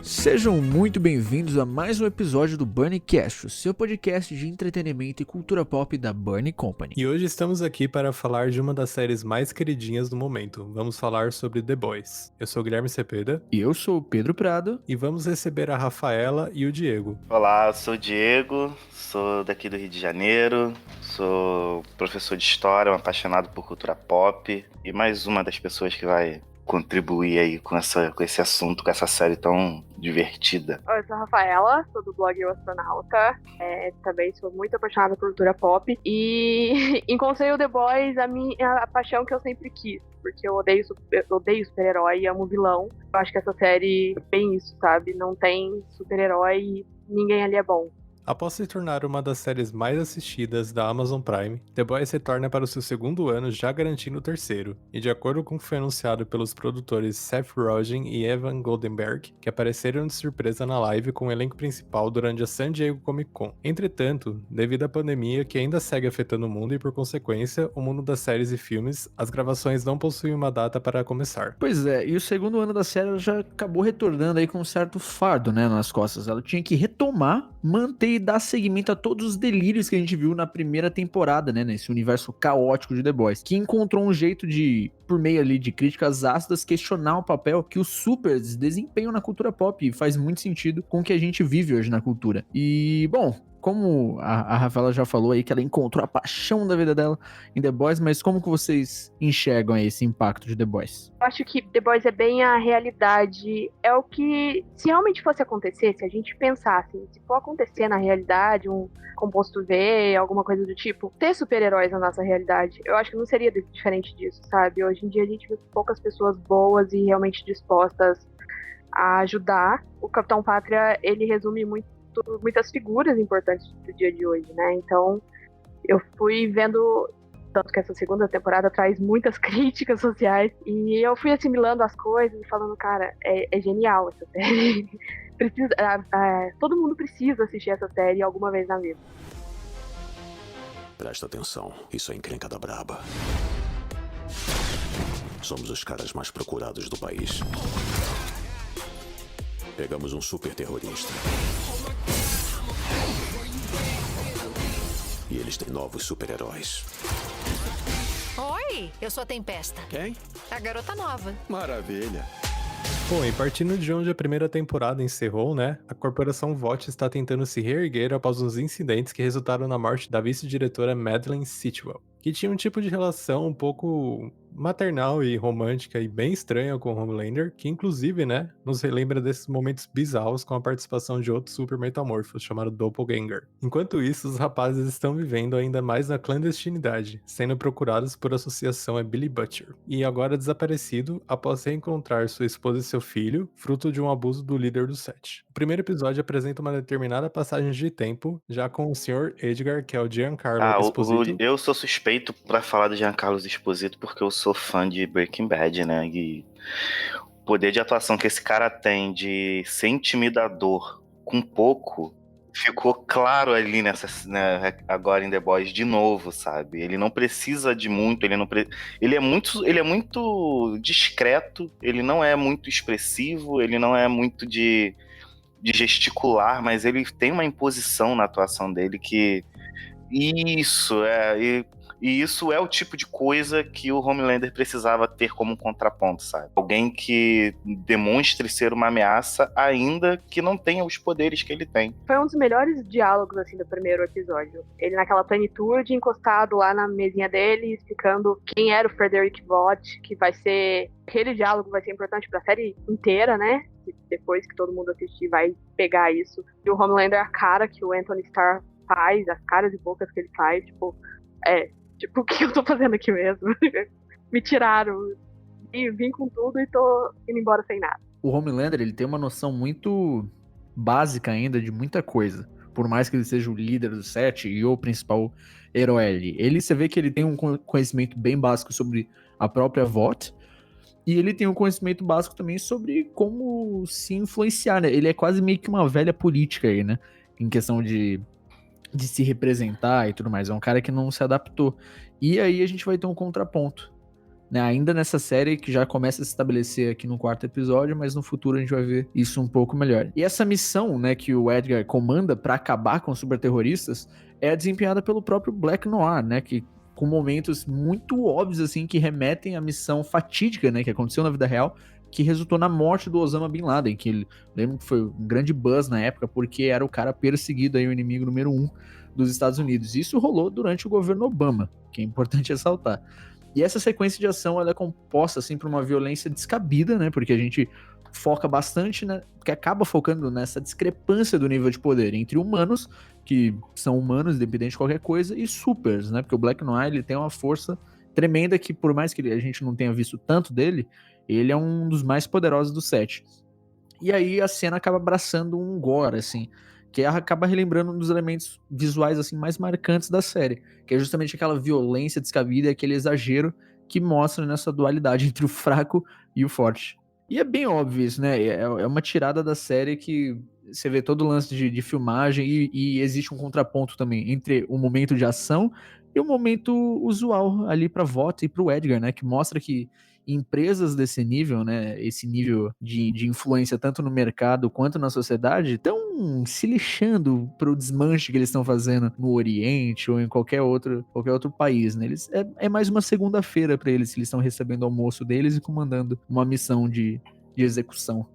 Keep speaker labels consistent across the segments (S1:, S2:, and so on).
S1: Sejam muito bem-vindos a mais um episódio do Burnicast, o seu podcast de entretenimento e cultura pop da Burnie Company.
S2: E hoje estamos aqui para falar de uma das séries mais queridinhas do momento. Vamos falar sobre The Boys. Eu sou o Guilherme Cepeda.
S1: E eu sou o Pedro Prado.
S2: E vamos receber a Rafaela e o Diego.
S3: Olá, eu sou o Diego, sou daqui do Rio de Janeiro, sou professor de história, um apaixonado por cultura pop e mais uma das pessoas que vai contribuir aí com esse assunto, com essa série tão divertida.
S4: Eu sou a Rafaela, sou do blog Eu Astronauta, também sou muito apaixonada por cultura pop e encontrei o The Boys a paixão que eu sempre quis, porque eu odeio super-herói e amo vilão. Eu acho que essa série é bem isso, sabe? Não tem super-herói e ninguém ali é bom.
S2: Após se tornar uma das séries mais assistidas da Amazon Prime, The Boys retorna para o seu segundo ano, já garantindo o terceiro. E de acordo com o que foi anunciado pelos produtores Seth Rogen e Evan Goldenberg, que apareceram de surpresa na live com o elenco principal durante a San Diego Comic Con. Entretanto, devido à pandemia que ainda segue afetando o mundo e por consequência, o mundo das séries e filmes, as gravações não possuem uma data para começar.
S1: Pois é, e o segundo ano da série já acabou retornando aí com um certo fardo, né, nas costas. Ela tinha que retomar, manter e dar seguimento a todos os delírios que a gente viu na primeira temporada, né, nesse universo caótico de The Boys, que encontrou um jeito de, por meio ali de críticas ácidas, questionar o papel que os supers desempenham na cultura pop, e faz muito sentido com o que a gente vive hoje na cultura. E, bom, como a Rafaela já falou aí, que ela encontrou a paixão da vida dela em The Boys, mas como que vocês enxergam aí esse impacto de The Boys?
S4: Eu acho que The Boys é bem a realidade, é o que, se realmente fosse acontecer, se a gente pensasse, se for acontecer na realidade, um composto V, alguma coisa do tipo, ter super-heróis na nossa realidade, eu acho que não seria diferente disso, sabe? Hoje em dia a gente vê poucas pessoas boas e realmente dispostas a ajudar. O Capitão Pátria, ele resume muitas figuras importantes do dia de hoje, né? Então, eu fui vendo, tanto que essa segunda temporada traz muitas críticas sociais, e eu fui assimilando as coisas e falando, cara, é genial essa série. Todo mundo precisa assistir essa série alguma vez na vida.
S5: Presta atenção, isso é encrenca da braba. Somos os caras mais procurados do país. Pegamos um super terrorista. E eles têm novos super-heróis.
S6: Oi, eu sou a Tempesta.
S5: Quem?
S6: A garota nova.
S5: Maravilha.
S2: Bom, e partindo de onde a primeira temporada encerrou, né, a corporação VOT está tentando se reerguer após os incidentes que resultaram na morte da vice-diretora Madeleine Sitwell, que tinha um tipo de relação um pouco maternal e romântica e bem estranha com o Homelander, que inclusive, né, nos relembra desses momentos bizarros com a participação de outro super metamorfo chamado Doppelganger. Enquanto isso, os rapazes estão vivendo ainda mais na clandestinidade, sendo procurados por associação a Billy Butcher, e agora desaparecido após reencontrar sua esposa e seu filho, fruto de um abuso do líder do set. O primeiro episódio apresenta uma determinada passagem de tempo, já com o Sr. Edgar, que é o Giancarlo Esposito.
S3: Eu sou suspeito pra falar do Giancarlo Esposito porque eu sou fã de Breaking Bad, né? E o poder de atuação que esse cara tem de ser intimidador com pouco ficou claro ali agora em The Boys de novo, sabe? Ele não precisa de muito, ele é muito discreto, ele não é muito expressivo, ele não é muito de gesticular, mas ele tem uma imposição na atuação dele que e isso é o tipo de coisa que o Homelander precisava ter como um contraponto, sabe? Alguém que demonstre ser uma ameaça, ainda que não tenha os poderes que ele tem.
S4: Foi um dos melhores diálogos, assim, do primeiro episódio. Ele naquela plenitude, encostado lá na mesinha dele, explicando quem era o Frederick Vought, que vai ser... Aquele diálogo vai ser importante pra série inteira, né? Depois que todo mundo assistir, vai pegar isso. E o Homelander, a cara que o Anthony Starr faz, as caras e bocas que ele faz, o que eu tô fazendo aqui mesmo? Me tiraram, vim com tudo e tô indo embora sem nada.
S1: O Homelander, ele tem uma noção muito básica ainda de muita coisa. Por mais que ele seja o líder do set e o principal herói ali. Você vê que ele tem um conhecimento bem básico sobre a própria VOT. E ele tem um conhecimento básico também sobre como se influenciar, né? Ele é quase meio que uma velha política aí, né? Em questão de de se representar e tudo mais. É um cara que não se adaptou. E aí a gente vai ter um contraponto, né? Ainda nessa série que já começa a se estabelecer aqui no 4º episódio, mas no futuro a gente vai ver isso um pouco melhor. E essa missão, né, que o Edgar comanda pra acabar com os superterroristas é desempenhada pelo próprio Black Noir, né, que com momentos muito óbvios assim que remetem à missão fatídica, né, que aconteceu na vida real, que resultou na morte do Osama Bin Laden, que ele lembro que foi um grande buzz na época porque era o cara perseguido aí, o inimigo número 1 dos Estados Unidos. Isso rolou durante o governo Obama, que é importante ressaltar. E essa sequência de ação ela é composta assim por uma violência descabida, né? Porque a gente foca bastante, né? Que acaba focando nessa discrepância do nível de poder entre humanos, que são humanos, independente de qualquer coisa, e supers, né? Porque o Black Noir ele tem uma força tremenda que, por mais que a gente não tenha visto tanto dele, ele é um dos mais poderosos do set. E aí a cena acaba abraçando um gore, assim, que acaba relembrando um dos elementos visuais assim mais marcantes da série, que é justamente aquela violência descabida e aquele exagero que mostra nessa dualidade entre o fraco e o forte. E é bem óbvio isso, né? É uma tirada da série que você vê todo o lance de filmagem e existe um contraponto também entre o momento de ação e o momento usual ali pra Vought e pro Edgar, né? Que mostra que empresas desse nível, né, esse nível de influência tanto no mercado quanto na sociedade, estão se lixando pro desmanche que eles estão fazendo no Oriente ou em qualquer outro país, né? É mais uma segunda-feira para eles, que eles estão recebendo o almoço deles e comandando uma missão de execução.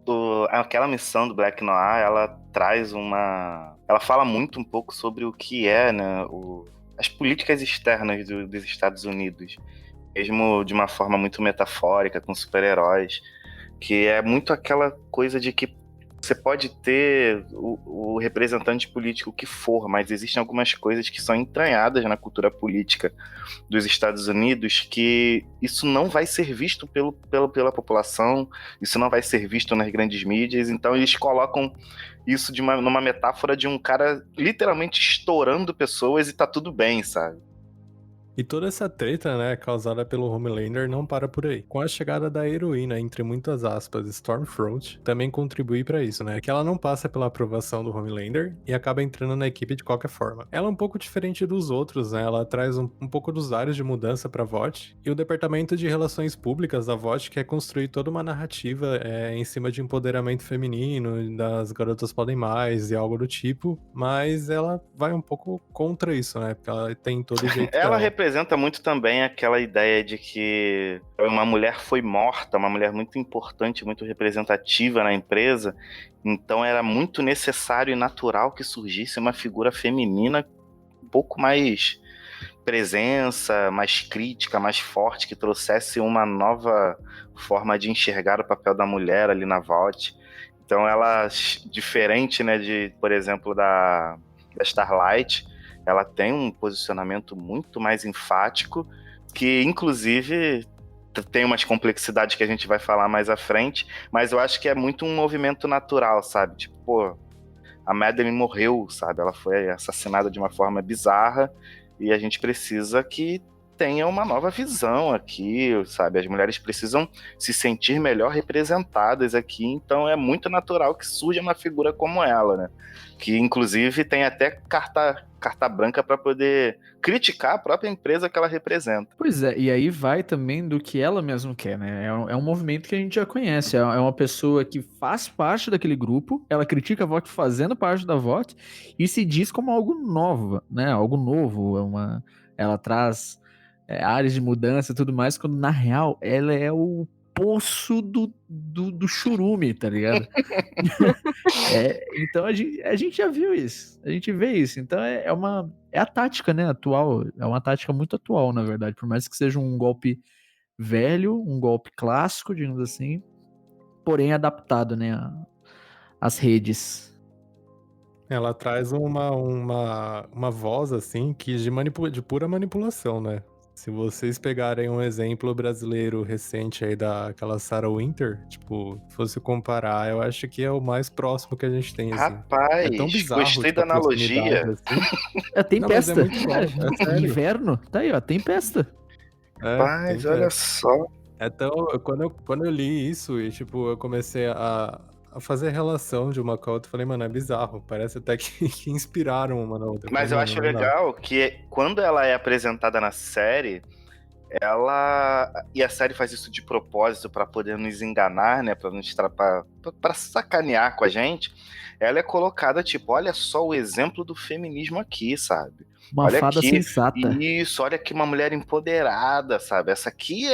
S3: Aquela missão do Black Noir, ela traz ela fala muito um pouco sobre o que é, né, as políticas externas dos Estados Unidos, mesmo de uma forma muito metafórica, com super-heróis, que é muito aquela coisa de que você pode ter o representante político que for, mas existem algumas coisas que são entranhadas na cultura política dos Estados Unidos que isso não vai ser visto pela população, isso não vai ser visto nas grandes mídias, então eles colocam isso numa metáfora de um cara literalmente estourando pessoas e tá tudo bem, sabe?
S2: E toda essa treta, né, causada pelo Homelander não para por aí. Com a chegada da heroína, entre muitas aspas, Stormfront, também contribui pra isso, né, que ela não passa pela aprovação do Homelander e acaba entrando na equipe de qualquer forma. Ela é um pouco diferente dos outros, né, ela traz um pouco dos ares de mudança pra Vought, e o departamento de relações públicas da Vought quer construir toda uma narrativa em cima de empoderamento feminino, das garotas podem mais e algo do tipo, mas ela vai um pouco contra isso, né, porque ela tem todo o jeito
S3: Ela
S2: dela.
S3: representa muito também aquela ideia de que uma mulher foi morta, uma mulher muito importante, muito representativa na empresa, então era muito necessário e natural que surgisse uma figura feminina um pouco mais presença, mais crítica, mais forte, que trouxesse uma nova forma de enxergar o papel da mulher ali na Vought. Então ela, diferente, né, por exemplo, da Starlight, ela tem um posicionamento muito mais enfático, que inclusive tem umas complexidades que a gente vai falar mais à frente, mas eu acho que é muito um movimento natural, sabe? Tipo, pô, a Madeline morreu, sabe? Ela foi assassinada de uma forma bizarra e a gente precisa que tenha uma nova visão aqui, sabe? As mulheres precisam se sentir melhor representadas aqui, então é muito natural que surja uma figura como ela, né? Que inclusive tem até carta branca para poder criticar a própria empresa que ela representa.
S1: Pois é, e aí vai também do que ela mesma quer, né? É um movimento que a gente já conhece. É uma pessoa que faz parte daquele grupo, ela critica a VOT fazendo parte da VOT e se diz como algo novo, né? Algo novo. Ela traz áreas de mudança e tudo mais, quando na real ela é o poço do churume, tá ligado? Então a gente já viu isso, a gente vê isso, então é a tática, né, atual, é uma tática muito atual, na verdade, por mais que seja um golpe velho, um golpe clássico, digamos assim, porém adaptado, né, às redes.
S2: Ela traz uma voz, assim, que de pura manipulação, né? Se vocês pegarem um exemplo brasileiro recente aí daquela Sarah Winter, tipo, fosse comparar, eu acho que é o mais próximo que a gente tem, assim.
S3: Rapaz,
S2: É tão bizarro,
S3: gostei
S2: tipo,
S3: da
S2: a proximidade,
S3: analogia.
S2: assim.
S1: É tempesta.
S2: Não, mas é muito igual, é sério.
S1: Inverno, tá aí, ó, tempesta.
S3: Rapaz,
S2: tem
S3: olha
S2: peça.
S3: só.
S2: Então, quando eu li isso e, tipo, eu comecei a a fazer relação de uma com a outra, eu falei, mano, é bizarro. Parece até que inspiraram uma na outra.
S3: Mas eu
S2: Mano,
S3: acho
S2: não dá.
S3: legal que quando ela é apresentada na série, e a série faz isso de propósito pra poder nos enganar, né, pra sacanear com a gente, ela é colocada tipo, olha só o exemplo do feminismo aqui, sabe?
S1: Uma
S3: Olha
S1: fada
S3: aqui,
S1: sensata.
S3: isso, olha que uma mulher empoderada, sabe? Essa aqui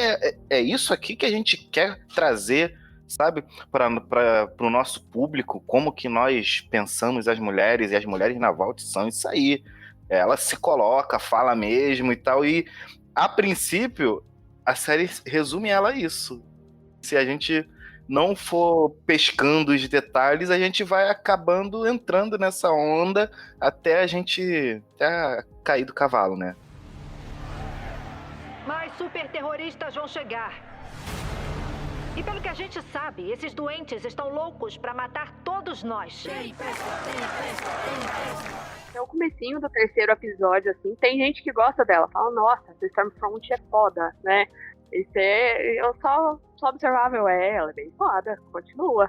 S3: é isso aqui que a gente quer trazer, sabe, para o nosso público, como que nós pensamos as mulheres, e as mulheres na Vault são isso aí. Ela se coloca, fala mesmo e tal, e a princípio, a série resume ela a isso. Se a gente não for pescando os detalhes, a gente vai acabando entrando nessa onda até até cair do cavalo, né?
S7: Mais superterroristas vão chegar. E pelo que a gente sabe, esses doentes estão loucos pra matar todos nós.
S4: É o comecinho do terceiro episódio, assim, tem gente que gosta dela, fala, nossa, essa Stormfront é foda, né? Eu só observava, ela é bem foda, continua.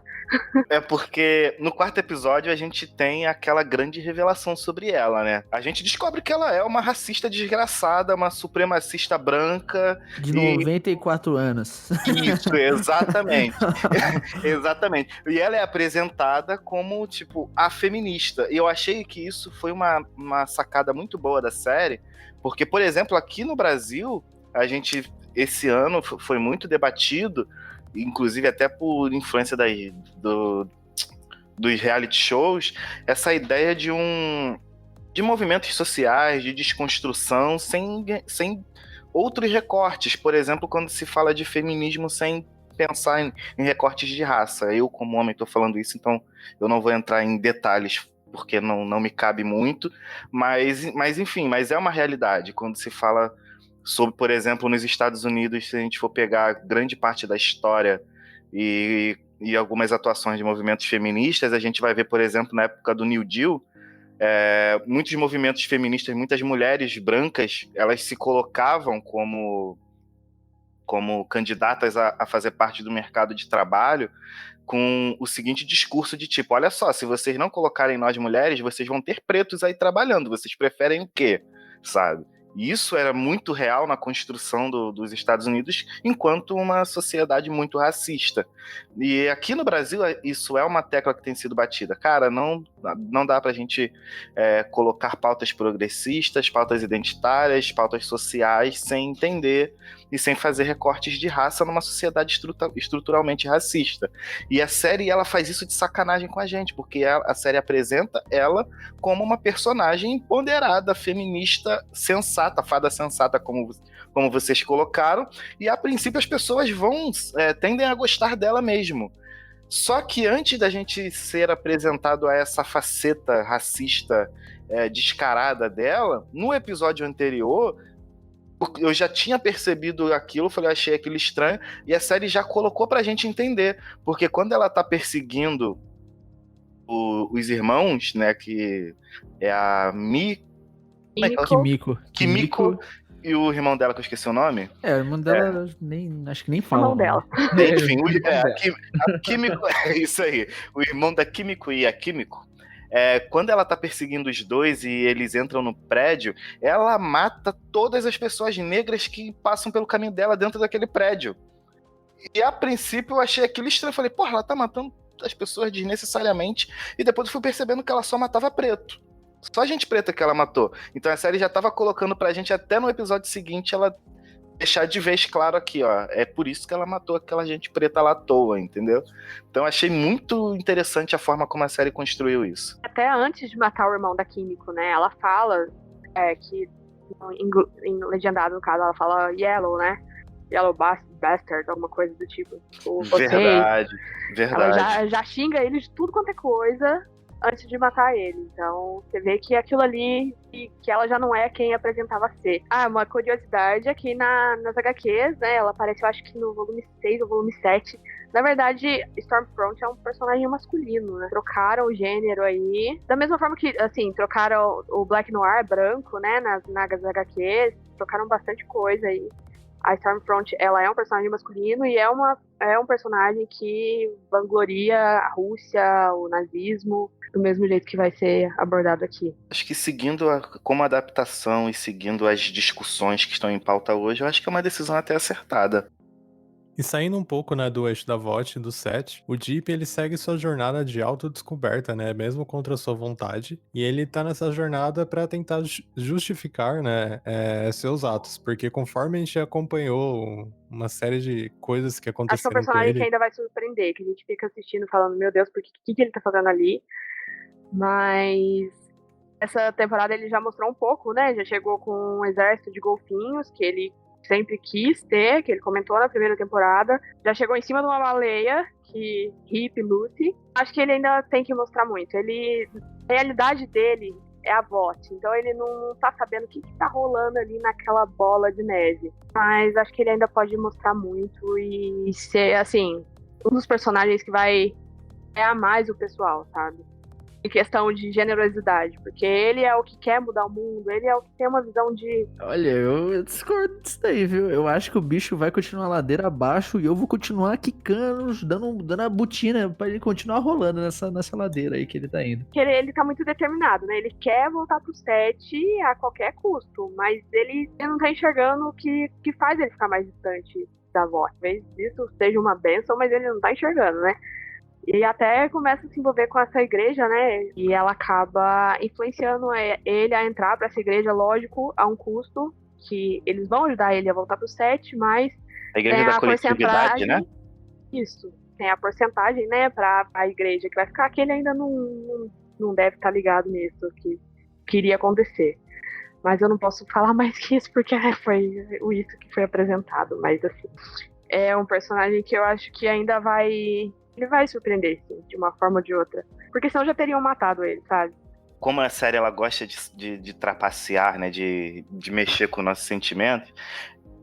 S3: É porque no quarto episódio a gente tem aquela grande revelação sobre ela, né? A gente descobre que ela é uma racista desgraçada, uma supremacista branca.
S1: De 94 anos.
S3: Isso, exatamente. Exatamente. E ela é apresentada como, tipo, a feminista. E eu achei que isso foi uma sacada muito boa da série, porque, por exemplo, aqui no Brasil, esse ano foi muito debatido, inclusive até por influência dos reality shows, essa ideia de movimentos sociais, de desconstrução, sem outros recortes. Por exemplo, quando se fala de feminismo sem pensar em recortes de raça. Eu, como homem, estou falando isso, então eu não vou entrar em detalhes, porque não me cabe muito, mas enfim, mas é uma realidade. Quando se fala sobre, por exemplo, nos Estados Unidos, se a gente for pegar grande parte da história e algumas atuações de movimentos feministas, a gente vai ver, por exemplo, na época do New Deal, muitos movimentos feministas, muitas mulheres brancas, elas se colocavam como candidatas a fazer parte do mercado de trabalho com o seguinte discurso de tipo, olha só, se vocês não colocarem nós mulheres, vocês vão ter pretos aí trabalhando, vocês preferem o quê, sabe? E isso era muito real na construção dos Estados Unidos enquanto uma sociedade muito racista. E aqui no Brasil, isso é uma tecla que tem sido batida. Cara, não dá pra gente colocar pautas progressistas, pautas identitárias, pautas sociais, sem entender e sem fazer recortes de raça numa sociedade estruturalmente racista. E a série, ela faz isso de sacanagem com a gente, porque a série apresenta ela como uma personagem empoderada, feminista, sensata, fada sensata, como vocês colocaram, e a princípio as pessoas tendem a gostar dela mesmo. Só que antes da gente ser apresentado a essa faceta racista descarada dela, no episódio anterior, eu já tinha percebido aquilo, achei aquilo estranho, e a série já colocou pra gente entender, porque quando ela tá perseguindo os irmãos, né, que é a Kimiko e o irmão dela, que eu esqueci o nome.
S1: O irmão dela, acho que nem fala.
S4: O irmão dela.
S3: Enfim, a Kimiko, é isso aí. O irmão da Kimiko e a Kimiko, quando ela tá perseguindo os dois e eles entram no prédio, ela mata todas as pessoas negras que passam pelo caminho dela dentro daquele prédio. E a princípio eu achei aquilo estranho. Falei, porra, ela tá matando as pessoas desnecessariamente. E depois eu fui percebendo que ela só matava preto. Só gente preta que ela matou. Então a série já tava colocando pra gente até no episódio seguinte ela deixar de vez claro aqui, ó. É por isso que ela matou aquela gente preta lá à toa, entendeu? Então achei muito interessante a forma como a série construiu isso.
S4: Até antes de matar o irmão da Kimiko, né? Ela fala que, em legendado no caso, ela fala Yellow, né? Yellow Bastard, alguma coisa do tipo.
S3: Verdade.
S4: Ela já xinga ele de tudo quanto é coisa antes de matar ele. Então, você vê que aquilo ali, que ela já não é quem apresentava ser. Uma curiosidade aqui nas HQs, né? Ela aparece, eu acho que no volume 6 ou volume 7. Na verdade, Stormfront é um personagem masculino, né? Trocaram o gênero aí. Da mesma forma que, assim, trocaram o Black Noir branco, né? Nas HQs. Trocaram bastante coisa aí. A Stormfront, ela é um personagem masculino e é um personagem que vangloria a Rússia, o nazismo, do mesmo jeito que vai ser abordado aqui.
S3: Acho que seguindo como adaptação e seguindo as discussões que estão em pauta hoje, eu acho que é uma decisão até acertada.
S2: E saindo um pouco, né, do eixo da VOT e do set, o Deep ele segue sua jornada de autodescoberta, né, mesmo contra sua vontade, e ele tá nessa jornada pra tentar justificar, né, seus atos, porque conforme a gente acompanhou uma série de coisas que
S4: Acho que é um
S2: aconteceram com
S4: personagem que
S2: ele,
S4: ainda vai surpreender, que a gente fica assistindo falando, meu Deus, por que ele tá fazendo ali? Mas essa temporada ele já mostrou um pouco, né? Já chegou com um exército de golfinhos que ele sempre quis ter, que ele comentou na primeira temporada. Já chegou em cima de uma baleia, que Hip Lucy. Acho que ele ainda tem que mostrar muito. A realidade dele é a VOT, então ele não tá sabendo o que tá rolando ali naquela bola de neve. Mas acho que ele ainda pode mostrar muito e ser, assim, um dos personagens que vai ganhar mais o pessoal, sabe? Em questão de generosidade, porque ele é o que quer mudar o mundo, ele é o que tem uma visão de...
S1: Olha, eu discordo disso daí, viu? Eu acho que o bicho vai continuar ladeira abaixo e eu vou continuar quicando, dando a botina pra ele continuar rolando nessa ladeira aí que ele tá indo.
S4: Ele tá muito determinado, né? Ele quer voltar pro set a qualquer custo, mas ele não tá enxergando o que faz ele ficar mais distante da VOT. Talvez isso seja uma bênção, mas ele não tá enxergando, né? E até começa a se envolver com essa igreja, né? E ela acaba influenciando ele a entrar para essa igreja, lógico, a um custo, que eles vão ajudar ele a voltar pro set, mas
S3: A igreja
S4: tem
S3: da
S4: a
S3: coletividade,
S4: porcentagem,
S3: né?
S4: isso, tem a porcentagem, né, para a igreja que vai ficar, que ele ainda não deve estar ligado nisso, que iria acontecer. Mas eu não posso falar mais que isso, porque foi isso que foi apresentado. Mas, assim, é um personagem que eu acho que ainda ele vai surpreender, sim, de uma forma ou de outra. Porque senão já teriam matado ele, sabe?
S3: Como a série ela gosta de trapacear, né, de mexer com nossos sentimentos,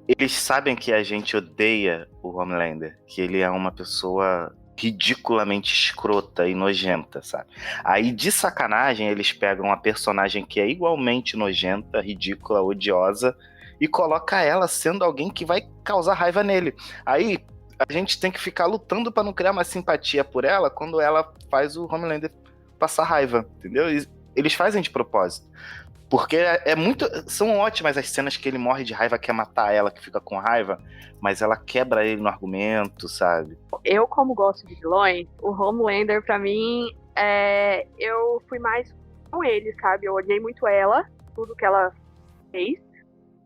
S3: eles sabem que a gente odeia o Homelander, que ele é uma pessoa ridiculamente escrota e nojenta, sabe? Aí, de sacanagem, eles pegam uma personagem que é igualmente nojenta, ridícula, odiosa, e coloca ela sendo alguém que vai causar raiva nele. Aí, a gente tem que ficar lutando pra não criar uma simpatia por ela quando ela faz o Homelander passar raiva, entendeu? E eles fazem de propósito. Porque são ótimas as cenas que ele morre de raiva, quer matar ela, que fica com raiva, mas ela quebra ele no argumento, sabe?
S4: Eu, como gosto de vilões, o Homelander, pra mim, eu fui mais com ele, sabe? Eu odiei muito ela, tudo que ela fez.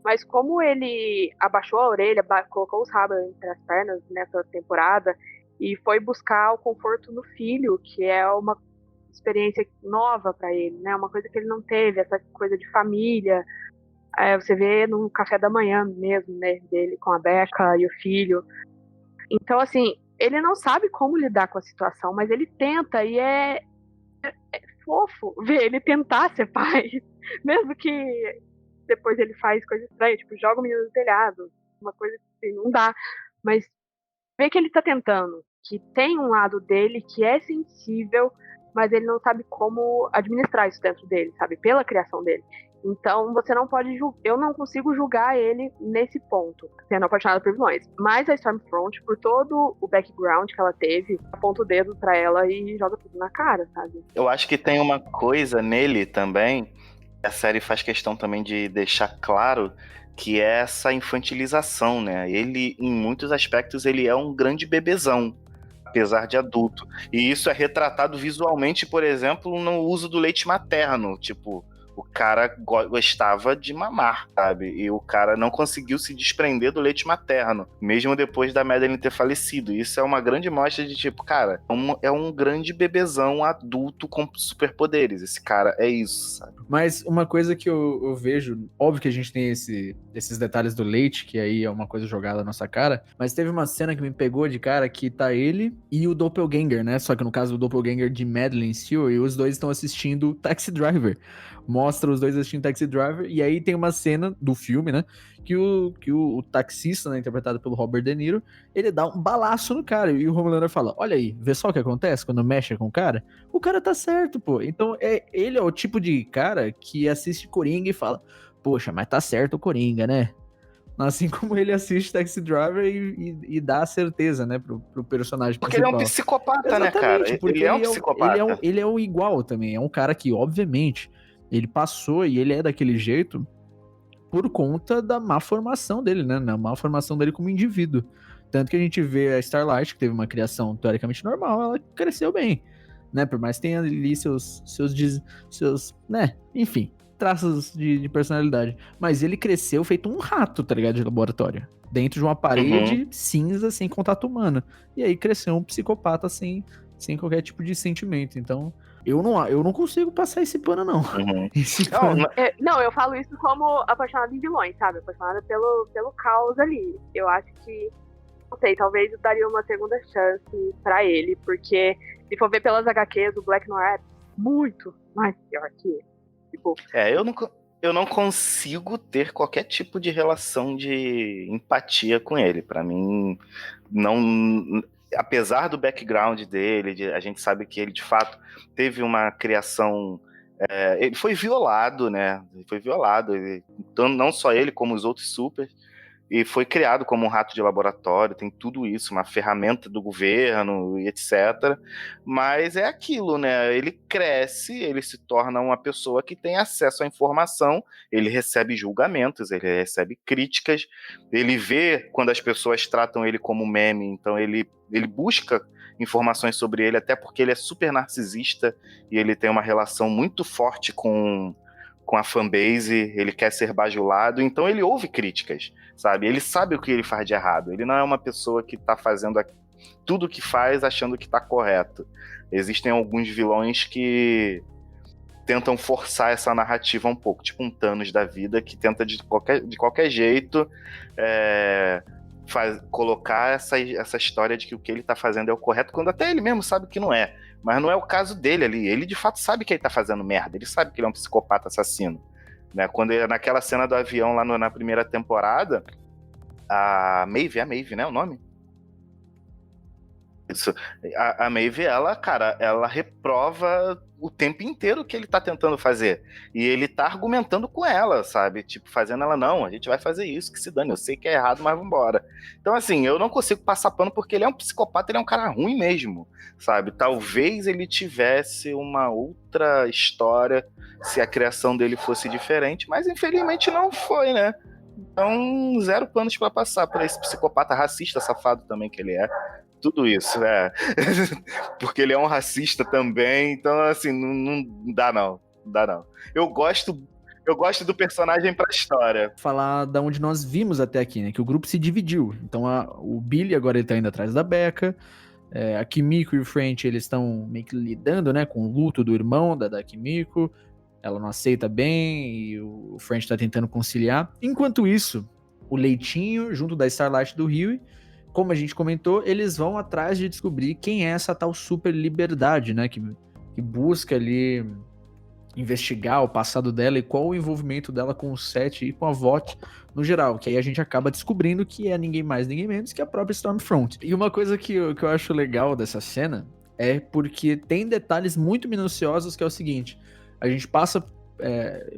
S4: Mas como ele abaixou a orelha, colocou os rabos entre as pernas nessa temporada e foi buscar o conforto no filho, que é uma experiência nova para ele, né? Uma coisa que ele não teve, essa coisa de família. Você vê no café da manhã mesmo, né? Dele com a Becca e o filho. Então, assim, ele não sabe como lidar com a situação, mas ele tenta e é fofo ver ele tentar ser pai, mesmo que depois ele faz coisa estranha, tipo, joga o menino do telhado, uma coisa assim, não dá. Mas vê que ele tá tentando, que tem um lado dele que é sensível, mas ele não sabe como administrar isso dentro dele, sabe? Pela criação dele. Então, você não pode eu não consigo julgar ele nesse ponto, sendo apaixonado por vilões. Mas a Stormfront, por todo o background que ela teve, aponta o dedo pra ela e joga tudo na cara, sabe?
S3: Eu acho que tem uma coisa nele também, a série faz questão também de deixar claro, que é essa infantilização, né? Ele, em muitos aspectos, ele é um grande bebezão, apesar de adulto. E isso é retratado visualmente, por exemplo, no uso do leite materno. Tipo, o cara gostava de mamar, sabe? E o cara não conseguiu se desprender do leite materno, mesmo depois da Madeline ter falecido. Isso é uma grande mostra de tipo, cara, é um grande bebezão adulto com superpoderes. Esse cara é isso, sabe?
S1: Mas uma coisa que eu vejo, óbvio que a gente tem esses detalhes do leite, que aí é uma coisa jogada na nossa cara, mas teve uma cena que me pegou de cara que tá ele e o Doppelganger, né? Só que no caso o Doppelganger de Madeline Stewart, e os dois estão assistindo Taxi Driver. Mostra os dois assistindo Taxi Driver, e aí tem uma cena do filme, né? Que o taxista, né, interpretado pelo Robert De Niro, ele dá um balaço no cara, e o Homelander fala, olha aí, vê só o que acontece quando mexe com o cara tá certo, pô. Então ele é o tipo de cara que assiste Coringa e fala, poxa, mas tá certo o Coringa, né? Assim como ele assiste Taxi Driver e dá a certeza, né, pro personagem
S3: Porque ele é
S1: principal.
S3: um psicopata, né, cara?
S1: Exatamente, porque
S3: Ele é um psicopata.
S1: ele é o igual também. É um cara que, obviamente, ele passou e ele é daquele jeito por conta da má formação dele, né? Da má formação dele como indivíduo. Tanto que a gente vê a Starlight, que teve uma criação teoricamente normal, ela cresceu bem, né? Por mais que tenha ali seus, né? Enfim, traços de personalidade. Mas ele cresceu feito um rato, tá ligado? De laboratório. Dentro de uma parede cinza, sem contato humano. E aí cresceu um psicopata sem qualquer tipo de sentimento. Então, eu não consigo passar esse pano, não. Esse
S3: Não,
S1: pano.
S4: Não, eu falo isso como apaixonada em vilões, sabe? Apaixonada pelo caos ali. Eu acho que, não sei, talvez eu daria uma segunda chance pra ele, porque se for ver pelas HQs, o Black Noir é muito mais pior que ele. Tipo,
S3: eu não consigo ter qualquer tipo de relação de empatia com ele. Pra mim, não. Apesar do background dele, a gente sabe que ele de fato teve uma criação. Ele foi violado, né? Ele foi violado. Então, não só ele, como os outros super. E foi criado como um rato de laboratório, tem tudo isso, uma ferramenta do governo e etc. Mas é aquilo, né? Ele cresce, ele se torna uma pessoa que tem acesso à informação, ele recebe julgamentos, ele recebe críticas, ele vê quando as pessoas tratam ele como meme, então ele busca informações sobre ele, até porque ele é super narcisista e ele tem uma relação muito forte com a fanbase, ele quer ser bajulado, então ele ouve críticas, sabe? Ele sabe o que ele faz de errado, ele não é uma pessoa que tá fazendo tudo o que faz achando que tá correto. Existem alguns vilões que tentam forçar essa narrativa um pouco, tipo um Thanos da vida, que tenta de qualquer jeito colocar essa história de que o que ele tá fazendo é o correto, quando até ele mesmo sabe que não é. Mas não é o caso dele ali. Ele, de fato, sabe que ele tá fazendo merda. Ele sabe que ele é um psicopata assassino. Né? Quando naquela cena do avião lá na primeira temporada, a Maeve, né? O nome? Isso. A Maeve, ela reprova o tempo inteiro o que ele tá tentando fazer. E ele tá argumentando com ela, sabe? Tipo, fazendo ela, não, a gente vai fazer isso, que se dane, eu sei que é errado, mas vambora. Então, assim, eu não consigo passar pano porque ele é um psicopata, ele é um cara ruim mesmo, sabe? Talvez ele tivesse uma outra história se a criação dele fosse diferente, mas infelizmente não foi, né? Então, zero planos pra passar pra esse psicopata racista, safado também que ele é. Tudo isso, porque ele é um racista também, então assim, não dá não. Eu gosto do personagem pra história.
S1: Falar da onde nós vimos até aqui, né? Que o grupo se dividiu. Então o Billy agora ele tá indo atrás da Becca, a Kimiko e o French eles estão meio que lidando, né, com o luto do irmão da Kimiko. Ela não aceita bem e o French tá tentando conciliar. Enquanto isso, o Leitinho, junto da Starlight do Rio, como a gente comentou, eles vão atrás de descobrir quem é essa tal super liberdade, né? Que busca ali investigar o passado dela e qual o envolvimento dela com o Seth e com a VOT no geral. Que aí a gente acaba descobrindo que é ninguém mais, ninguém menos que a própria Stormfront. E uma coisa que eu acho legal dessa cena é porque tem detalhes muito minuciosos, que é o seguinte: a gente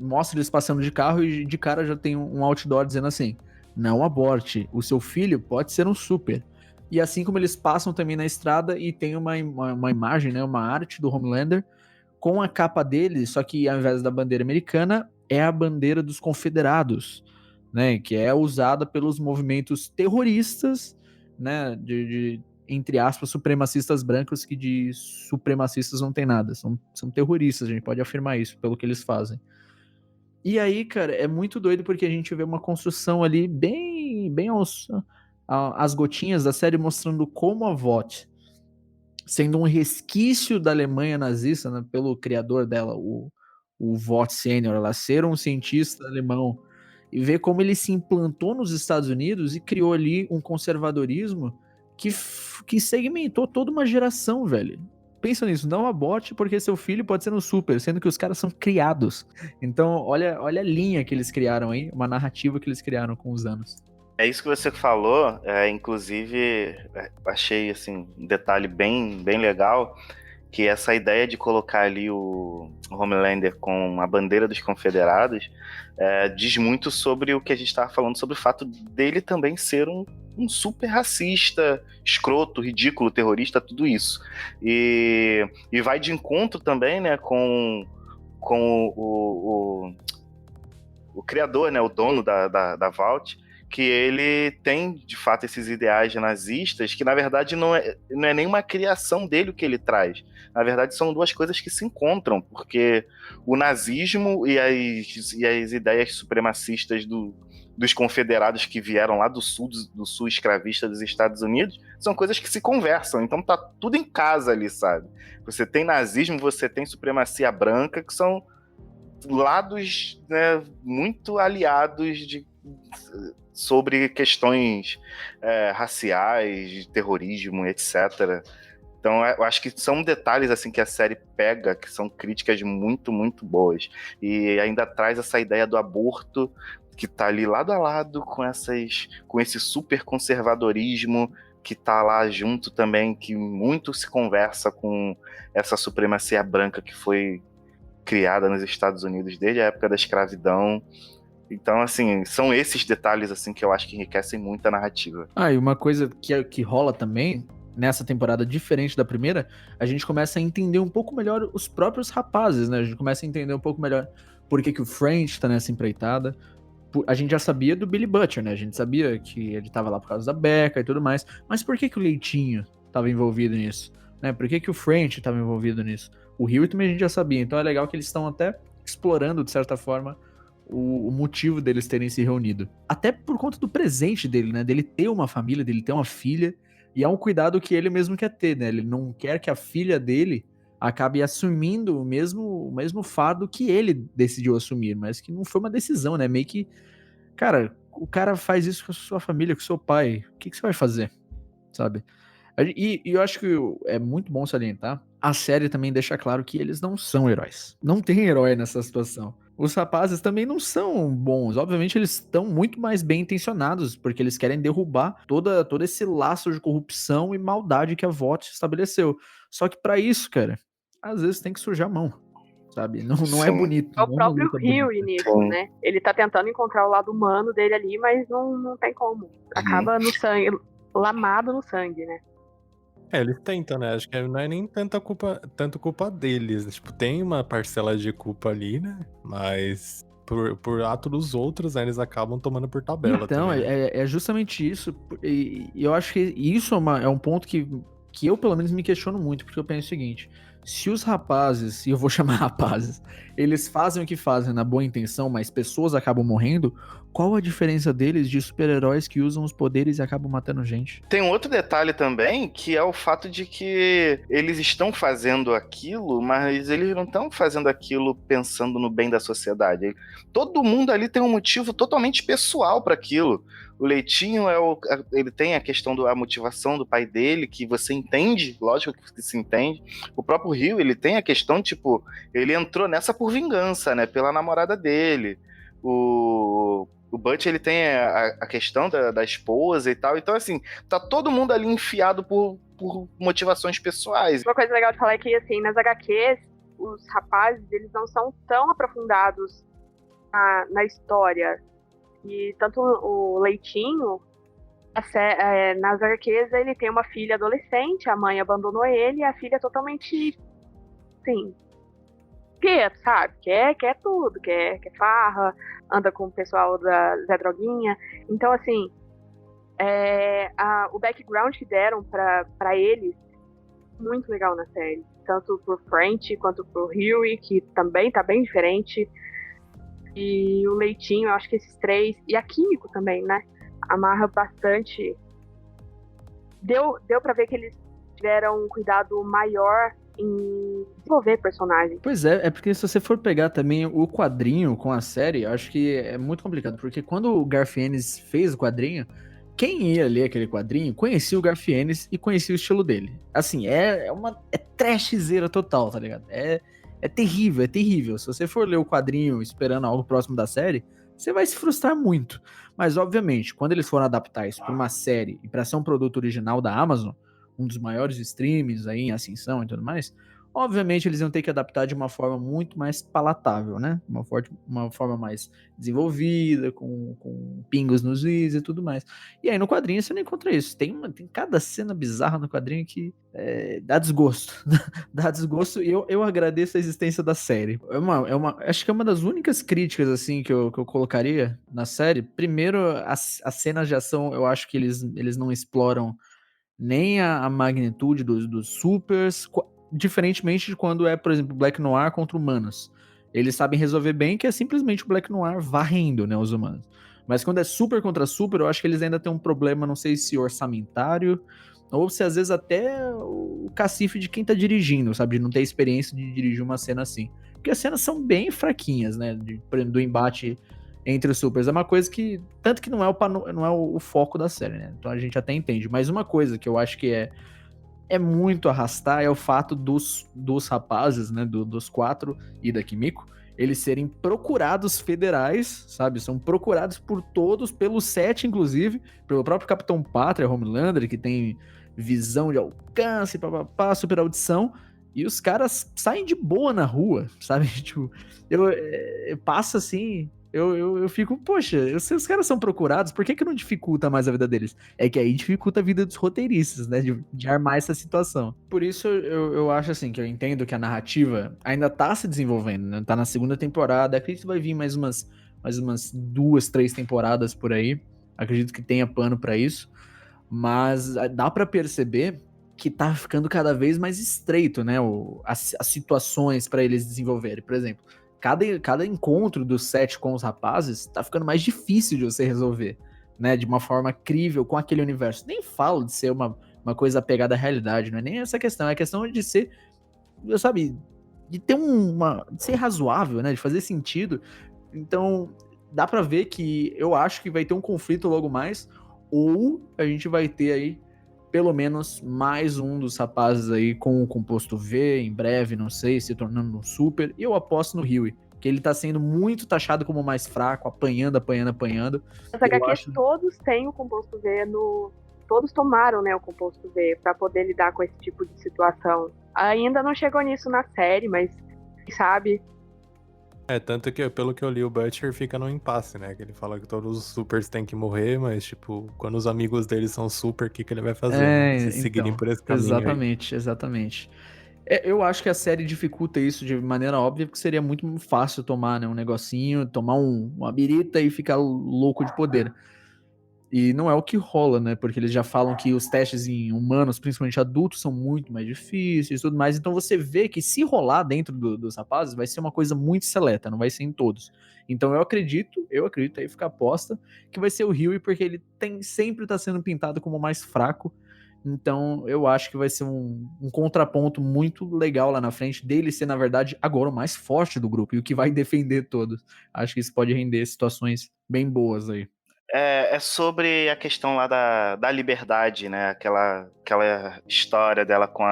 S1: mostra eles passando de carro e de cara já tem um outdoor dizendo assim: não aborte, o seu filho pode ser um super. E assim como eles passam também na estrada e tem uma imagem, né, uma arte do Homelander com a capa dele, só que ao invés da bandeira americana, é a bandeira dos confederados, né, que é usada pelos movimentos terroristas, né, entre aspas, supremacistas brancos, que de supremacistas não tem nada, são terroristas, a gente pode afirmar isso, pelo que eles fazem. E aí, cara, é muito doido porque a gente vê uma construção ali bem as gotinhas da série mostrando como a VOT, sendo um resquício da Alemanha nazista, né, pelo criador dela, o VOT Senior, ela ser um cientista alemão, e ver como ele se implantou nos Estados Unidos e criou ali um conservadorismo que segmentou toda uma geração, velho. Pensa nisso, não aborte porque seu filho pode ser um super, sendo que os caras são criados. Então, olha a linha que eles criaram aí, uma narrativa que eles criaram com os anos.
S3: É isso que você falou, inclusive achei assim, um detalhe bem legal, que essa ideia de colocar ali o Homelander com a bandeira dos Confederados diz muito sobre o que a gente estava falando, sobre o fato dele também ser um super racista, escroto, ridículo, terrorista, tudo isso. E vai de encontro também, né, com o criador, né, o dono da Vault, que ele tem, de fato, esses ideais nazistas, que, na verdade, não é nenhuma criação dele o que ele traz. Na verdade, são duas coisas que se encontram, porque o nazismo e as ideias supremacistas dos confederados que vieram lá do sul escravista dos Estados Unidos, são coisas que se conversam. Então tá tudo em casa ali, sabe? Você tem nazismo, você tem supremacia branca, que são lados, né, muito aliados sobre questões raciais, de terrorismo, etc. Então, eu acho que são detalhes assim que a série pega, que são críticas muito, muito boas. E ainda traz essa ideia do aborto, que tá ali lado a lado com esse super conservadorismo, que tá lá junto também, que muito se conversa com essa supremacia branca que foi criada nos Estados Unidos desde a época da escravidão. Então, assim, são esses detalhes assim que eu acho que enriquecem muito a narrativa.
S1: E uma coisa que rola também, nessa temporada diferente da primeira, a gente começa a entender um pouco melhor os próprios rapazes, né? A gente começa a entender um pouco melhor por que o French tá nessa empreitada. A gente já sabia do Billy Butcher, né? A gente sabia que ele tava lá por causa da Becca e tudo mais. Mas por que o Leitinho tava envolvido nisso? Né? Por que o French tava envolvido nisso? O Rio também a gente já sabia. Então é legal que eles estão até explorando, de certa forma, o motivo deles terem se reunido. Até por conta do presente dele, né? Dele ter uma família, dele ter uma filha. E é um cuidado que ele mesmo quer ter, né? Ele não quer que a filha dele acabe assumindo o mesmo fardo que ele decidiu assumir, mas que não foi uma decisão, né? Meio que, cara, o cara faz isso com a sua família, com o seu pai. O que você vai fazer? Sabe? E eu acho que é muito bom salientar. A série também deixa claro que eles não são heróis. Não tem herói nessa situação. Os rapazes também não são bons. Obviamente, eles estão muito mais bem intencionados, porque eles querem derrubar todo esse laço de corrupção e maldade que a VOT estabeleceu. Só que pra isso, cara, às vezes tem que sujar a mão, sabe? Não é bonito.
S4: É o
S1: não é uma
S4: próprio
S1: luta
S4: Rio
S1: bonita.
S4: nisso, né? Ele tá tentando encontrar o lado humano dele ali, mas não tem como. Acaba no sangue, lamado no sangue, né?
S2: Eles tentam, né? Acho que não é nem tanto culpa deles. Tipo, tem uma parcela de culpa ali, né? Mas por ato dos outros, né, eles acabam tomando por tabela
S1: Então,
S2: também.
S1: é justamente isso. E eu acho que isso é um ponto que eu, pelo menos, me questiono muito, porque eu penso o seguinte: se os rapazes, e eu vou chamar rapazes, eles fazem o que fazem na boa intenção, mas pessoas acabam morrendo, qual a diferença deles de super-heróis que usam os poderes e acabam matando gente?
S3: Tem um outro detalhe também, que é o fato de que eles estão fazendo aquilo, mas eles não estão fazendo aquilo pensando no bem da sociedade. Todo mundo ali tem um motivo totalmente pessoal para aquilo. O Leitinho ele tem a questão da motivação do pai dele, que você entende, lógico que se entende. O próprio Rio, ele tem a questão, tipo, ele entrou nessa por vingança, né, pela namorada dele. O Butch, ele tem a questão da esposa e tal. Então, assim, tá todo mundo ali enfiado por motivações pessoais.
S4: Uma coisa legal de falar é que, assim, nas HQs, os rapazes, eles não são tão aprofundados na história. E tanto o Leitinho, nas HQs, ele tem uma filha adolescente, a mãe abandonou ele, e a filha é totalmente, assim, quieto, sabe? Quer tudo, quer farra, anda com o pessoal da Zé Droguinha. Então, assim, o background que deram pra eles, muito legal na série. Tanto pro French quanto pro Huey, que também tá bem diferente. E o Leitinho, eu acho que esses três, e a Químico também, né? Amarra bastante. Deu pra ver que eles tiveram um cuidado maior em desenvolver personagens.
S1: Pois é porque se você for pegar também o quadrinho com a série, eu acho que é muito complicado, porque quando o Garfienes fez o quadrinho, quem ia ler aquele quadrinho conhecia o Garfienes e conhecia o estilo dele. Assim, é trashzeira total, tá ligado? É terrível, é terrível. Se você for ler o quadrinho esperando algo próximo da série, você vai se frustrar muito. Mas, obviamente, quando eles foram adaptar isso pra uma série e pra ser um produto original da Amazon, um dos maiores streams aí em ascensão e tudo mais, Obviamente, eles iam ter que adaptar de uma forma muito mais palatável, né? Uma forma mais desenvolvida, com pingos nos is e tudo mais. E aí no quadrinho você não encontra isso. Tem cada cena bizarra no quadrinho que dá desgosto. Dá desgosto e eu agradeço a existência da série. Acho que é uma das únicas críticas assim que eu colocaria na série. Primeiro, as cenas de ação, eu acho que eles não exploram nem a magnitude dos supers, diferentemente de quando é, por exemplo, Black Noir contra humanos. Eles sabem resolver bem que é simplesmente o Black Noir varrendo, né, os humanos. Mas quando é super contra super, eu acho que eles ainda têm um problema, não sei se orçamentário, ou se às vezes até o cacife de quem tá dirigindo, sabe? De não ter experiência de dirigir uma cena assim. Porque as cenas são bem fraquinhas, né? Por exemplo, do embate entre os supers. É uma coisa que, tanto que não é o foco da série, né? Então a gente até entende. Mas uma coisa que eu acho que é muito arrastar é o fato dos rapazes, né, dos 4 e da Kimiko, eles serem procurados federais, sabe? São procurados por todos, pelo 7, inclusive, pelo próprio Capitão Pátria, Homelander, que tem visão de alcance, papapá, super audição, e os caras saem de boa na rua, sabe? Tipo, passa assim. Eu fico, poxa, se os caras são procurados, por que não dificulta mais a vida deles? É que aí dificulta a vida dos roteiristas, né? De armar essa situação. Por isso eu acho assim, que eu entendo que a narrativa ainda tá se desenvolvendo, né? Tá na segunda temporada, acredito que vai vir mais umas 2, 3 temporadas por aí. Acredito que tenha pano pra isso. Mas dá pra perceber que tá ficando cada vez mais estreito, né? As situações pra eles desenvolverem. Por exemplo, cada encontro do 7 com os rapazes tá ficando mais difícil de você resolver, né? De uma forma crível com aquele universo. Nem falo de ser uma coisa apegada à realidade, não é nem essa questão. É a questão de ser, sabe, de ter de ser razoável, né? De fazer sentido. Então, dá pra ver que eu acho que vai ter um conflito logo mais, ou a gente vai ter aí pelo menos mais um dos rapazes aí com o composto V, em breve, não sei, se tornando um super. E eu aposto no Huey, que ele tá sendo muito taxado como mais fraco, apanhando.
S4: As HQs todos têm o composto V Todos tomaram, né, o composto V pra poder lidar com esse tipo de situação. Ainda não chegou nisso na série, mas sabe...
S2: Tanto que, pelo que eu li, o Butcher fica no impasse, né? Que ele fala que todos os supers têm que morrer, mas, tipo, quando os amigos dele são super, o que ele vai fazer, né? Se seguirem por esse caminho
S1: Exatamente. Eu acho que a série dificulta isso de maneira óbvia, porque seria muito fácil tomar, né, um negocinho, tomar uma birita e ficar louco de poder. E não é o que rola, né? Porque eles já falam que os testes em humanos, principalmente adultos, são muito mais difíceis e tudo mais. Então você vê que se rolar dentro dos rapazes, vai ser uma coisa muito seleta, não vai ser em todos. Então eu acredito, aí fica aposta, que vai ser o Huey, porque ele sempre tá sendo pintado como mais fraco. Então eu acho que vai ser um contraponto muito legal lá na frente, dele ser, na verdade, agora o mais forte do grupo e o que vai defender todos. Acho que isso pode render situações bem boas aí.
S3: É sobre a questão lá da liberdade, né? Aquela história dela com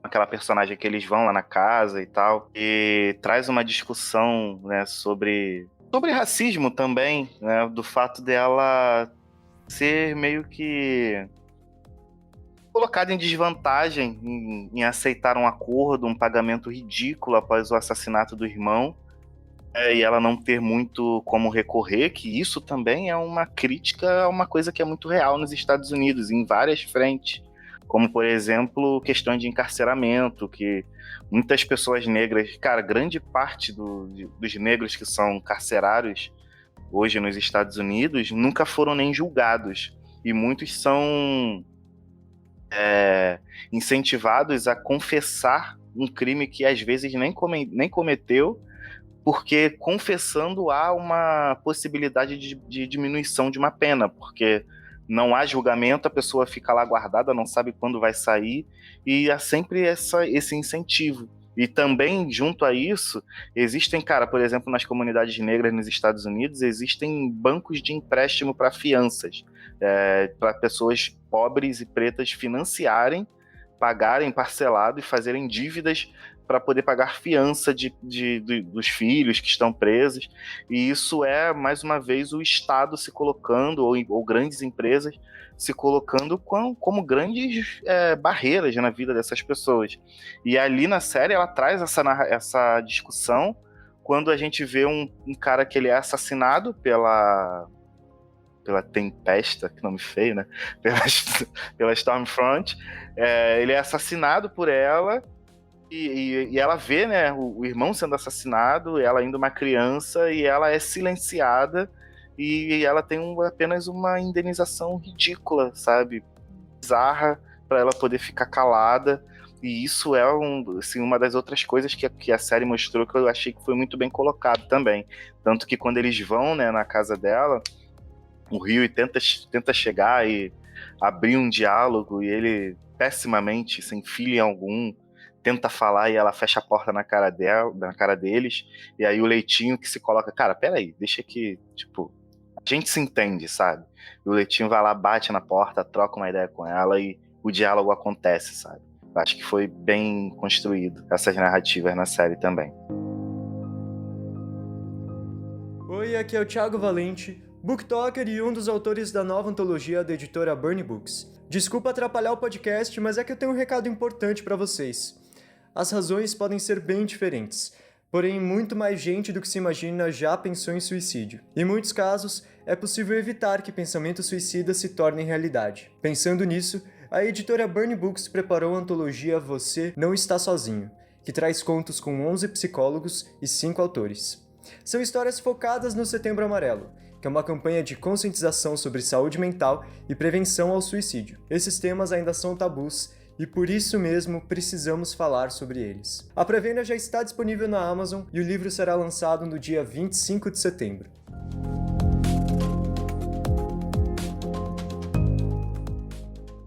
S3: aquela personagem que eles vão lá na casa e tal. E traz uma discussão, né, sobre racismo também, né? Do fato dela ser meio que colocada em desvantagem em aceitar um acordo, um pagamento ridículo após o assassinato do irmão. E ela não ter muito como recorrer, que isso também é uma crítica a uma coisa que é muito real nos Estados Unidos, em várias frentes. Como, por exemplo, questões de encarceramento, que muitas pessoas negras, cara, grande parte dos negros que são carcerários hoje nos Estados Unidos nunca foram nem julgados. E muitos são incentivados a confessar um crime que às vezes nem cometeu, porque confessando há uma possibilidade de diminuição de uma pena, porque não há julgamento, a pessoa fica lá guardada, não sabe quando vai sair, e há sempre esse incentivo. E também, junto a isso, existem, cara, por exemplo, nas comunidades negras nos Estados Unidos, existem bancos de empréstimo para fianças, para pessoas pobres e pretas financiarem, pagarem parcelado e fazerem dívidas para poder pagar fiança dos filhos que estão presos. E isso é, mais uma vez, o Estado se colocando, ou grandes empresas se colocando como grandes barreiras na vida dessas pessoas. E ali na série ela traz essa discussão quando a gente vê um cara que ele é assassinado pela Tempesta, que nome feio, né? Pela Stormfront. Ele é assassinado por ela e ela vê, né, o irmão sendo assassinado, ela ainda uma criança, e ela é silenciada e ela tem apenas uma indenização ridícula, sabe? Bizarra, para ela poder ficar calada. E isso é assim, uma das outras coisas que a série mostrou, que eu achei que foi muito bem colocado também. Tanto que quando eles vão, né, na casa dela, o Rio tenta chegar e abrir um diálogo, e ele pessimamente, sem feeling algum, tenta falar, e ela fecha a porta na cara deles, e aí o Leitinho que se coloca, cara, peraí, deixa que, tipo, a gente se entende, sabe? E o Leitinho vai lá, bate na porta, troca uma ideia com ela e o diálogo acontece, sabe? Eu acho que foi bem construído essas narrativas na série também.
S8: Oi, aqui é o Thiago Valente, booktalker e um dos autores da nova antologia da editora Burn Books. Desculpa atrapalhar o podcast, mas é que eu tenho um recado importante para vocês. As razões podem ser bem diferentes, porém muito mais gente do que se imagina já pensou em suicídio. Em muitos casos, é possível evitar que pensamentos suicidas se tornem realidade. Pensando nisso, a editora Burn Books preparou a antologia Você Não Está Sozinho, que traz contos com 11 psicólogos e 5 autores. São histórias focadas no Setembro Amarelo, que é uma campanha de conscientização sobre saúde mental e prevenção ao suicídio. Esses temas ainda são tabus e por isso mesmo precisamos falar sobre eles. A pré-venda já está disponível na Amazon e o livro será lançado no dia 25 de setembro.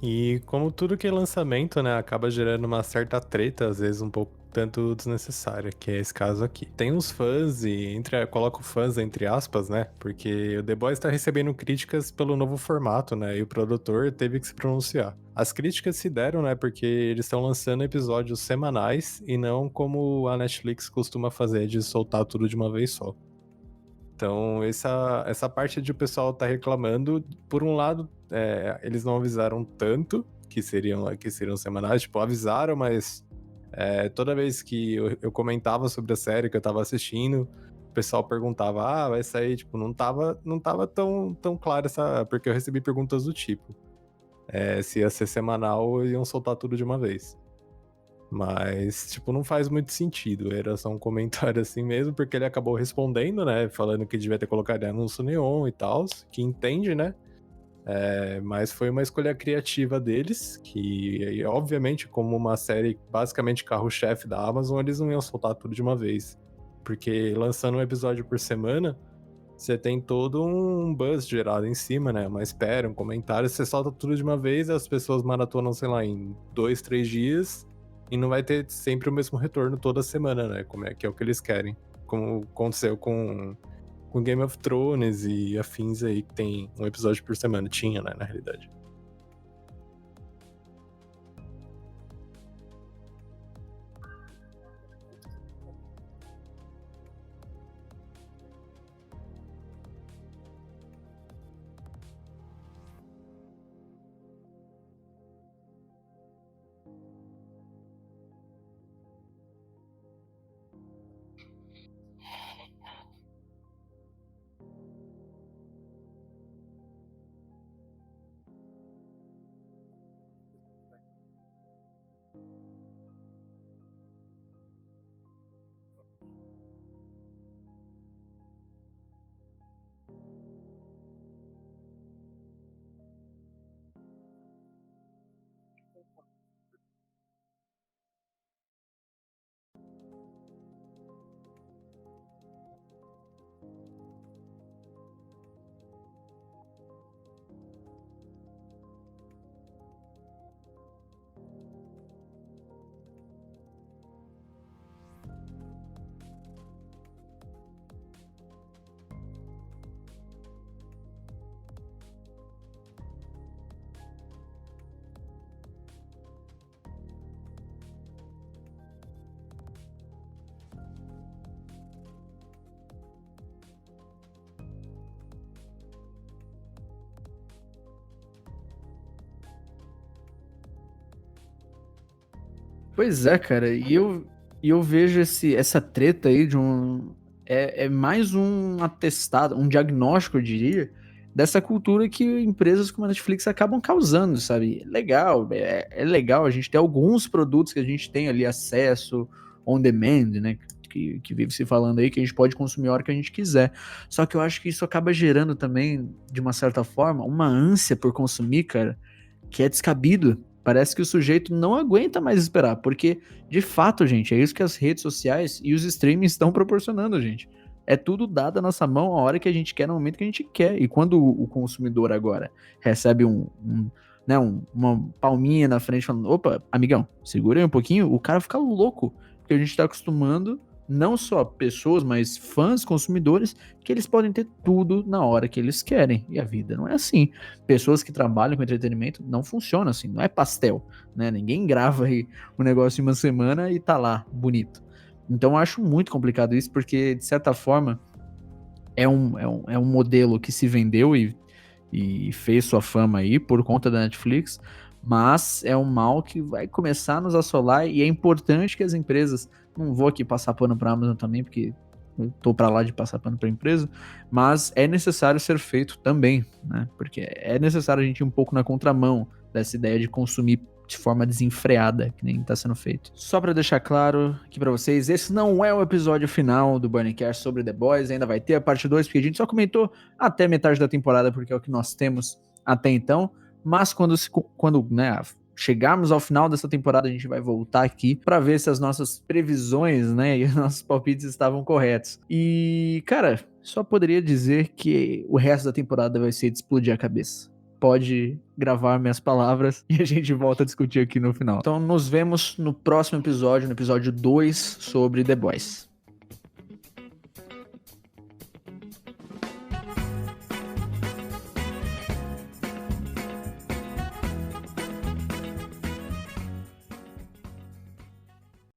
S2: E como tudo que é lançamento, né, acaba gerando uma certa treta, às vezes um pouco tanto desnecessária, que é esse caso aqui. Tem uns fãs, e coloco fãs entre aspas, né, porque o The Boys está recebendo críticas pelo novo formato, né, e o produtor teve que se pronunciar. As críticas se deram, né, porque eles estão lançando episódios semanais e não como a Netflix costuma fazer, de soltar tudo de uma vez só. Então, essa parte de o pessoal tá reclamando, por um lado, eles não avisaram tanto que seriam semanais, tipo, avisaram, mas toda vez que eu comentava sobre a série que eu tava assistindo, o pessoal perguntava, vai sair, tipo, não tava tão claro porque eu recebi perguntas do tipo, se ia ser semanal ou iam soltar tudo de uma vez. Mas, tipo, não faz muito sentido. Era só um comentário assim mesmo, porque ele acabou respondendo, né? Falando que devia ter colocado anúncio neon e tal, que entende, né? Mas foi uma escolha criativa deles, que, obviamente, como uma série basicamente carro-chefe da Amazon, eles não iam soltar tudo de uma vez. Porque lançando um episódio por semana, você tem todo um buzz gerado em cima, né? Uma espera, um comentário, você solta tudo de uma vez, as pessoas maratonam, sei lá, em 2, 3 dias. E não vai ter sempre o mesmo retorno toda semana, né? Que é o que eles querem. Como aconteceu com Game of Thrones e afins aí, que tem um episódio por semana. Tinha, né, na realidade.
S1: Pois é, cara, e eu vejo essa treta aí de um. É mais um atestado, um diagnóstico, eu diria, dessa cultura que empresas como a Netflix acabam causando, sabe? Legal, é legal a gente ter alguns produtos que a gente tem ali acesso on demand, né? Que vive se falando aí, que a gente pode consumir a hora que a gente quiser. Só que eu acho que isso acaba gerando também, de uma certa forma, uma ânsia por consumir, cara, que é descabido. Parece que o sujeito não aguenta mais esperar, porque, de fato, gente, é isso que as redes sociais e os streamings estão proporcionando, gente. É tudo dado à nossa mão a hora que a gente quer, no momento que a gente quer. E quando o consumidor agora recebe uma palminha na frente falando, opa, amigão, segura aí um pouquinho, o cara fica louco, porque a gente tá acostumando não só pessoas, mas fãs, consumidores, que eles podem ter tudo na hora que eles querem. E a vida não é assim. Pessoas que trabalham com entretenimento não funcionam assim, não é pastel, né? Ninguém grava aí um negócio em uma semana e tá lá, bonito. Então eu acho muito complicado isso, porque, de certa forma, é um modelo que se vendeu e fez sua fama aí por conta da Netflix, mas é um mal que vai começar a nos assolar e é importante que as empresas, não vou aqui passar pano para a Amazon também, porque eu tô para lá de passar pano para a empresa, mas é necessário ser feito também, né? Porque é necessário a gente ir um pouco na contramão dessa ideia de consumir de forma desenfreada, que nem tá sendo feito. Só para deixar claro aqui para vocês, esse não é o episódio final do Burningcast sobre The Boys, ainda vai ter a parte 2, porque a gente só comentou até metade da temporada, porque é o que nós temos até então, mas quando né, chegarmos ao final dessa temporada, a gente vai voltar aqui para ver se as nossas previsões, né, e os nossos palpites estavam corretos. E, cara, só poderia dizer que o resto da temporada vai ser de explodir a cabeça. Pode gravar minhas palavras e a gente volta a discutir aqui no final. Então nos vemos no próximo episódio, no episódio 2 sobre The Boys.